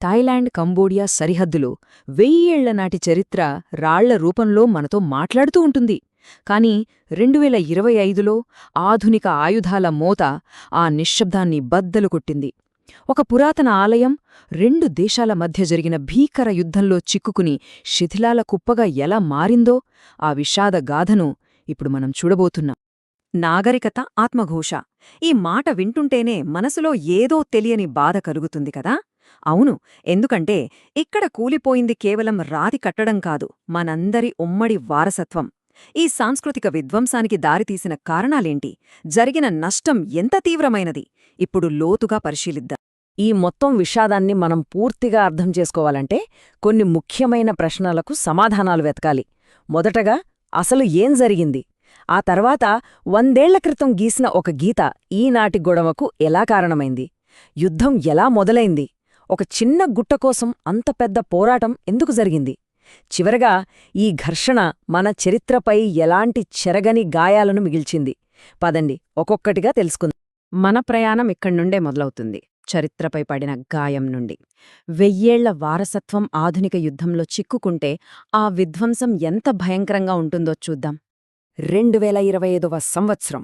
Thailand Cambodia సరిహద్దులో 1000 ఏళ్ల నాటి చరిత్ర రాళ్ల రూపంలో మనతో మాట్లాడుతూ ఉంటుంది. కాని 2025లో ఆధునిక ఆయుధాల మోత ఆ నిశ్శబ్దాన్ని బద్దలు కొట్టింది. ఒక పురాతన ఆలయం 2 దేశాల మధ్య జరిగిన భీకర యుద్ధంలో చిక్కుకుని శిథిలాల కుప్పగా ఎలా మారిందో ఆ విషాద గాథను ఇప్పుడు మనం చూడబోతున్నాం. నాగరికత ఆత్మఘోష. ఈ మాట వింటుంటేనే మనసులో ఏదో తెలియని బాధ కలుగుతుంది కదా. అవును, ఎందుకంటే ఇక్కడ కూలిపోయింది కేవలం రాతి కట్టడం కాదు, మనందరి ఉమ్మడి వారసత్వం. ఈ సాంస్కృతిక విధ్వంసానికి దారితీసిన కారణాలేంటి, జరిగిన నష్టం ఎంత తీవ్రమైనది, ఇప్పుడు లోతుగా పరిశీలిద్దాం. ఈ మొత్తం విషాదాన్ని మనం పూర్తిగా అర్థం చేసుకోవాలంటే కొన్ని ముఖ్యమైన ప్రశ్నలకు సమాధానాలు వెతకాలి. మొదటగా, అసలు ఏం జరిగింది? ఆ తర్వాత 100 ఏళ్ల క్రితం గీసిన ఒక గీత ఈనాటి గొడవకు ఎలా కారణమైంది? యుద్ధం ఎలా మొదలైంది? ఒక చిన్న గుట్ట కోసం అంత పెద్ద పోరాటం ఎందుకు జరిగింది? చివరగా, ఈ ఘర్షణ మన చరిత్రపై ఎలాంటి చెరగని గాయాలను మిగిల్చింది? పదండి, ఒక్కొక్కటిగా తెలుసుకుందాం. మన ప్రయాణం ఇక్కడ్నుండే మొదలవుతుంది, చరిత్రపై పడిన గాయం నుండి. 1000 ఏళ్ల వారసత్వం ఆధునిక యుద్ధంలో చిక్కుకుంటే ఆ విధ్వంసం ఎంత భయంకరంగా ఉంటుందో చూద్దాం. 2025వ సంవత్సరం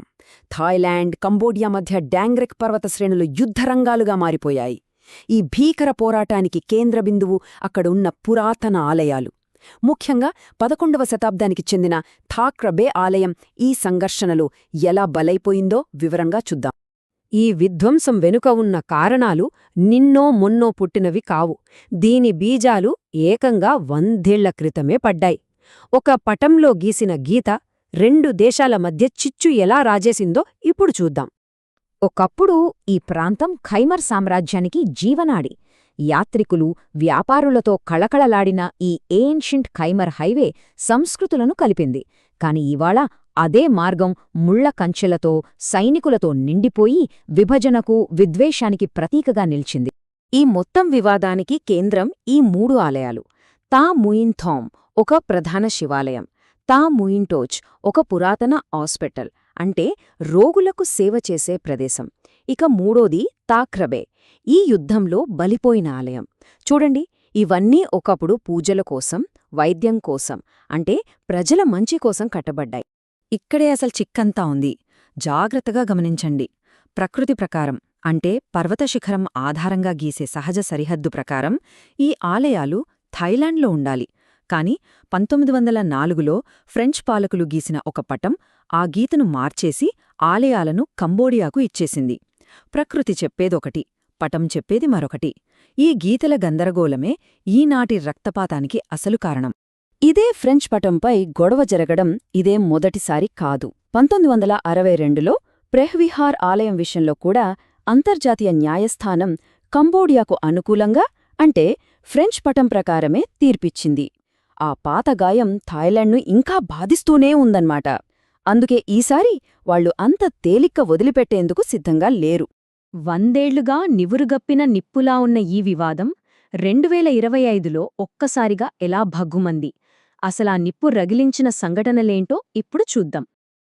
థాయిలాండ్, కంబోడియా మధ్య డాంగ్రెక్ పర్వత శ్రేణులు యుద్ధరంగాలుగా మారిపోయాయి. ఈ భీకర పోరాటానికి కేంద్రబిందువు అక్కడున్న పురాతన ఆలయాలు. ముఖ్యంగా 11వ శతాబ్దానికి చెందిన థాక్రబే ఆలయం ఈ సంఘర్షణలో ఎలా బలైపోయిందో వివరంగా చూద్దాం. ఈ విధ్వంసం వెనుక ఉన్న కారణాలు నిన్నో మొన్నో పుట్టినవి కావు. దీని బీజాలు ఏకంగా 100 ఏళ్ల క్రితమే పడ్డాయి. ఒక పటంలో గీసిన గీత 2 దేశాల మధ్య చిచ్చు ఎలా రాజేసిందో ఇప్పుడు చూద్దాం. ఒకప్పుడు ఈ ప్రాంతం ఖైమర్ సామ్రాజ్యానికి జీవనాడి. యాత్రికులు, వ్యాపారులతో కళకళలాడిన ఈ ఏన్షింట్ ఖైమర్ హైవే సంస్కృతులను కలిపింది. కాని ఇవాళ అదే మార్గం ముళ్ల కంచెలతో, సైనికులతో నిండిపోయి విభజనకు, విద్వేషానికి ప్రతీకగా నిలిచింది. ఈ మొత్తం వివాదానికి కేంద్రం ఈ 3 ఆలయాలు. తా ముయిన్ థోమ్ ఒక ప్రధాన శివాలయం, తా ముయిన్ టోచ్ ఒక పురాతన హాస్పిటల్, అంటే రోగులకు సేవ చేసే ప్రదేశం. ఇక మూడోది థాక్రబే, ఈ యుద్ధంలో బలిపోయిన ఆలయం. చూడండి, ఇవన్నీ ఒకప్పుడు పూజల కోసం, వైద్యం కోసం, అంటే ప్రజల మంచి కోసం కట్టబడ్డాయి. ఇక్కడే అసలు చిక్కంతా ఉంది. జాగ్రత్తగా గమనించండి. ప్రకృతి ప్రకారం, అంటే పర్వతశిఖరం ఆధారంగా గీసే సహజ సరిహద్దు ప్రకారం ఈ ఆలయాలు థాయిలాండ్లో ఉండాలి. కాని 1904లో ఫ్రెంచ్ పాలకులు గీసిన ఒక పటం ఆ గీతను మార్చేసి ఆలయాలను కంబోడియాకు ఇచ్చేసింది. ప్రకృతి చెప్పేదొకటి, పటం చెప్పేది మరొకటి. ఈ గీతల గందరగోళమే ఈనాటి రక్తపాతానికి అసలు కారణం. ఇదే ఫ్రెంచ్ పటంపై గొడవ జరగడం ఇదేం మొదటిసారి కాదు. 1962లో ప్రెహ్విహార్ ఆలయం విషయంలో కూడా అంతర్జాతీయ న్యాయస్థానం కంబోడియాకు అనుకూలంగా, అంటే ఫ్రెంచ్ పటం ప్రకారమే తీర్పిచ్చింది. ఆ పాత గాయం థాయిలాండ్ను ఇంకా బాధిస్తూనే ఉందన్నమాట. అందుకే ఈసారి వాళ్లు అంత తేలిక్క వదిలిపెట్టేందుకు సిద్ధంగా లేరు. 100 ఏళ్లుగా నివురుగప్పిన నిప్పులా ఉన్న ఈ వివాదం 2025లో ఒక్కసారిగా ఎలా భగ్గుమంది? అసలా నిప్పు రగిలించిన సంఘటనలేంటో ఇప్పుడు చూద్దాం.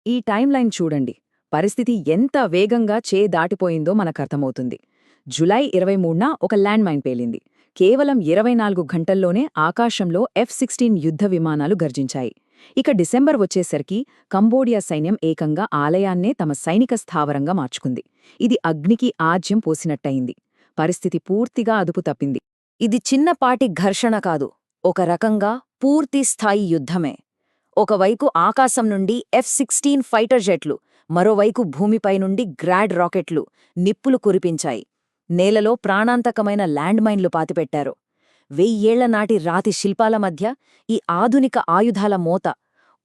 ఈ టైంలైన్ చూడండి, పరిస్థితి ఎంత వేగంగా దాటిపోయిందో మనకర్థమవుతుంది. జులై 23న ఒక ల్యాండ్ మైన్ పేలింది. కేవలం 24 గంటల్లోనే ఆకాశంలో F-16 యుద్ధ విమానాలు గర్జించాయి. ఇక డిసెంబర్ వచ్చేసరికి కంబోడియా సైన్యం ఏకంగా ఆలయాన్నే తమ సైనిక స్థావరంగా మార్చుకుంది. ఇది అగ్నికి ఆజ్యం పోసినట్టయింది. పరిస్థితి పూర్తిగా అదుపు తప్పింది. ఇది చిన్నపాటి ఘర్షణ కాదు, ఒక రకంగా పూర్తిస్థాయి యుద్ధమే. ఒకవైపు ఆకాశం నుండి F-16 ఫైటర్ జెట్లు, మరోవైపు భూమిపై నుండి గ్రాడ్ రాకెట్లు నిప్పులు కురిపించాయి. నేలలో ప్రాణాంతకమైన ల్యాండ్ మైన్లు పాతిపెట్టారు. 1000 ఏళ్ల నాటి రాతి శిల్పాల మధ్య ఈ ఆధునిక ఆయుధాల మోత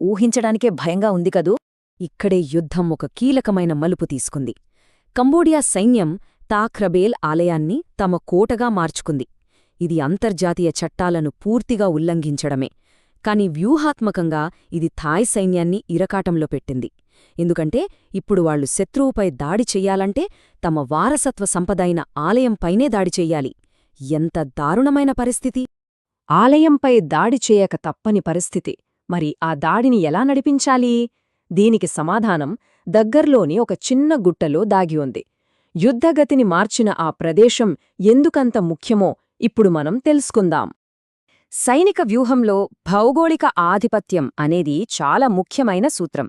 ఊహించడానికే భయంగా ఉంది కదూ. ఇక్కడే యుద్ధం ఒక కీలకమైన మలుపు తీసుకుంది. కంబోడియా సైన్యం థాక్రబేల్ ఆలయాన్ని తమ కోటగా మార్చుకుంది. ఇది అంతర్జాతీయ చట్టాలను పూర్తిగా ఉల్లంఘించడమే. కాని వ్యూహాత్మకంగా ఇది థాయ్ సైన్యాన్ని ఇరకాటంలో పెట్టింది. ఎందుకంటే ఇప్పుడు వాళ్లు శత్రువుపై దాడి చెయ్యాలంటే తమ వారసత్వ సంపదైన ఆలయంపైనే దాడి చెయ్యాలి. ఎంత దారుణమైన పరిస్థితి! ఆలయంపై దాడి చేయక తప్పని పరిస్థితి. మరి ఆ దాడిని ఎలా నడిపించాలి? దీనికి సమాధానం దగ్గర్లోని ఒక చిన్న గుట్టలో దాగి ఉంది. యుద్ధగతిని మార్చిన ఆ ప్రదేశం ఎందుకంత ముఖ్యమో ఇప్పుడు మనం తెలుసుకుందాం. సైనిక వ్యూహంలో భౌగోళిక ఆధిపత్యం అనేది చాలా ముఖ్యమైన సూత్రం.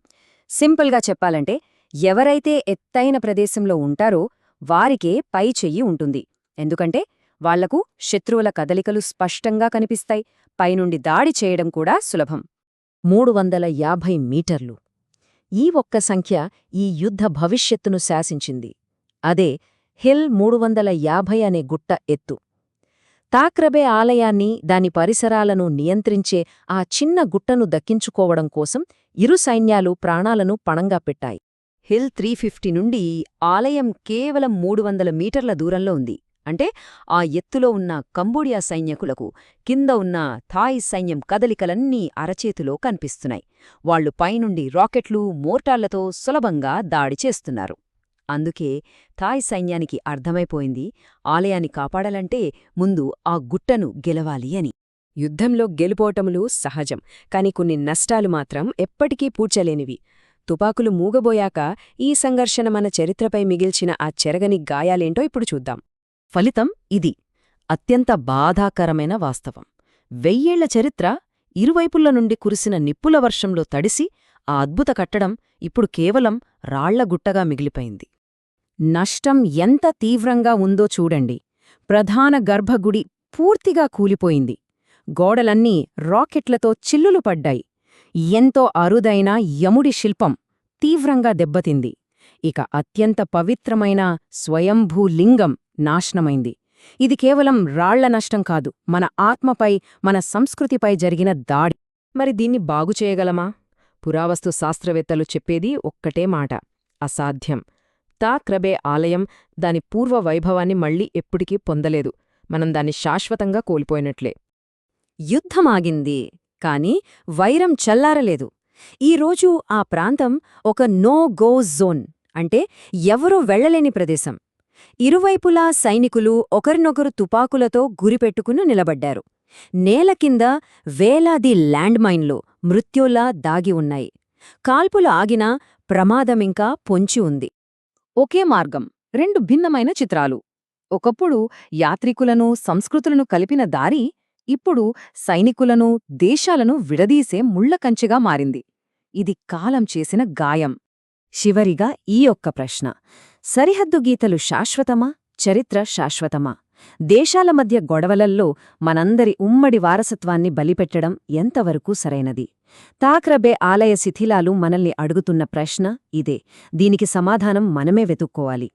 సింపుల్గా చెప్పాలంటే, ఎవరైతే ఎత్తైన ప్రదేశంలో ఉంటారో వారికే పై చెయ్యి ఉంటుంది. ఎందుకంటే వాళ్లకు శత్రువుల కదలికలు స్పష్టంగా కనిపిస్తాయి, పైనుండి దాడి చేయడం కూడా సులభం. 350 మీటర్లు. ఈ ఒక్క సంఖ్య ఈ యుద్ధ భవిష్యత్తును శాసించింది. అదే హిల్ 350 అనే గుట్ట ఎత్తు. తాక్రబే ఆలయాన్ని, దాని పరిసరాలను నియంత్రించే ఆ చిన్న గుట్టను దక్కించుకోవడం కోసం ఇరు సైన్యాలు ప్రాణాలను పణంగా పెట్టాయి. హిల్ 350 నుండి ఆలయం కేవలం 300 మీటర్ల దూరంలో ఉంది. అంటే ఆ ఎత్తులో ఉన్న కంబోడియా సైన్యకులకు కింద ఉన్న థాయ్ సైన్యం కదలికలన్నీ అరచేతిలో కనిపిస్తున్నాయి. వాళ్లు పైనుండి రాకెట్లు, మోర్టార్లతో సులభంగా దాడి చేస్తున్నారు. అందుకే థాయ్ సైన్యానికి అర్థమైపోయింది, ఆలయాన్ని కాపాడాలంటే ముందు ఆ గుట్టను గెలవాలి అని. యుద్ధంలో గెలుపోటములు సహజం, కాని కొన్ని నష్టాలు మాత్రం ఎప్పటికీ పూడ్చలేనివి. తుపాకులు మూగబోయాక ఈ సంఘర్షణ మన చరిత్రపై మిగిల్చిన ఆ చెరగని గాయాలేంటో ఇప్పుడు చూద్దాం. ఫలితం ఇది. అత్యంత బాధాకరమైన వాస్తవం. 1000 ఏళ్ల చరిత్ర ఇరువైపుల నుండి కురిసిన నిప్పుల వర్షంలో తడిసి ఆ అద్భుత కట్టడం ఇప్పుడు కేవలం రాళ్లగుట్టగా మిగిలిపోయింది. నష్టం ఎంత తీవ్రంగా ఉందో చూడండి. ప్రధాన గర్భగుడి పూర్తిగా కూలిపోయింది. గోడలన్నీ రాకెట్లతో చిల్లులు పడ్డాయి. ఎంతో అరుదైన యముడి శిల్పం తీవ్రంగా దెబ్బతింది. ఇక అత్యంత పవిత్రమైన స్వయంభూ లింగం నాశనమైంది. ఇది కేవలం రాళ్ల నష్టం కాదు, మన ఆత్మపై, మన సంస్కృతిపై జరిగిన దాడి. మరి దీన్ని బాగుచేయగలమా? పురావస్తు శాస్త్రవేత్తలు చెప్పేది ఒక్కటే మాట: అసాధ్యం. తాక్రబే ఆలయం దాని పూర్వ వైభవాన్ని మళ్లీ ఎప్పటికీ పొందలేదు. మనం దాన్ని శాశ్వతంగా కోల్పోయినట్లే. యుద్ధమాగింది, కాని వైరం చల్లారలేదు. ఈరోజు ఆ ప్రాంతం ఒక నో-గో జోన్, అంటే ఎవరూ వెళ్లలేని ప్రదేశం. ఇరువైపులా సైనికులు ఒకరినొకరు తుపాకులతో గురిపెట్టుకుని నిలబడ్డారు. నేల కింద వేలాది ల్యాండ్మైన్లు మృత్యులా దాగి ఉన్నాయి. కాల్పులు ఆగినా ప్రమాదమింకా పొంచి ఉంది. ఒకే మార్గం, రెండు భిన్నమైన చిత్రాలు. ఒకప్పుడు యాత్రికులను, సంస్కృతులను కలిపిన దారి ఇప్పుడు సైనికులను, దేశాలను విడదీసే ముళ్లకంచెగా మారింది. ఇది కాలం చేసిన గాయం. చివరిగా ఈ ఒక్క ప్రశ్న: సరిహద్దు గీతలు శాశ్వతమా, చరిత్ర శాశ్వతమా? దేశాల మధ్య గొడవలల్లో మనందరి ఉమ్మడి వారసత్వాన్ని బలిపెట్టడం ఎంతవరకు సరైనది? తాక్రబే ఆలయ శిథిలాలు మనల్ని అడుగుతున్న ప్రశ్న ఇదే. దీనికి సమాధానం మనమే వెతుక్కోవాలి.